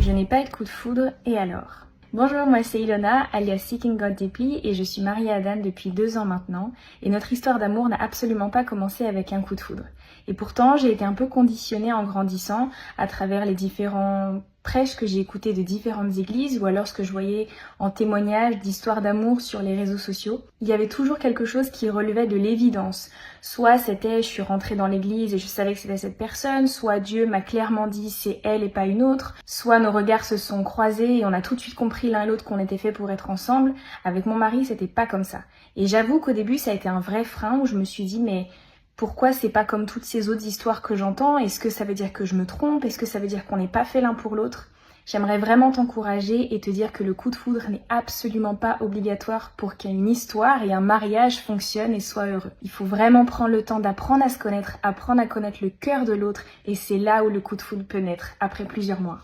Je n'ai pas eu de coup de foudre, et alors? Bonjour, moi c'est Ilona, alias Seeking God Deeply, et je suis mariée à Dan depuis 2 ans maintenant, et notre histoire d'amour n'a absolument pas commencé avec un coup de foudre. Et pourtant, j'ai été un peu conditionnée en grandissant à travers les différents prêches que j'ai écoutés de différentes églises ou alors ce que je voyais en témoignage d'histoires d'amour sur les réseaux sociaux. Il y avait toujours quelque chose qui relevait de l'évidence. Soit c'était je suis rentrée dans l'église et je savais que c'était cette personne, soit Dieu m'a clairement dit c'est elle et pas une autre, soit nos regards se sont croisés et on a tout de suite compris l'un et l'autre qu'on était fait pour être ensemble. Avec mon mari, c'était pas comme ça. Et j'avoue qu'au début, ça a été un vrai frein où je me suis dit mais pourquoi c'est pas comme toutes ces autres histoires que j'entends? Est-ce que ça veut dire que je me trompe? Est-ce que ça veut dire qu'on n'est pas fait l'un pour l'autre? J'aimerais vraiment t'encourager et te dire que le coup de foudre n'est absolument pas obligatoire pour qu'une histoire et un mariage fonctionnent et soient heureux. Il faut vraiment prendre le temps d'apprendre à se connaître, apprendre à connaître le cœur de l'autre et c'est là où le coup de foudre peut naître, après plusieurs mois.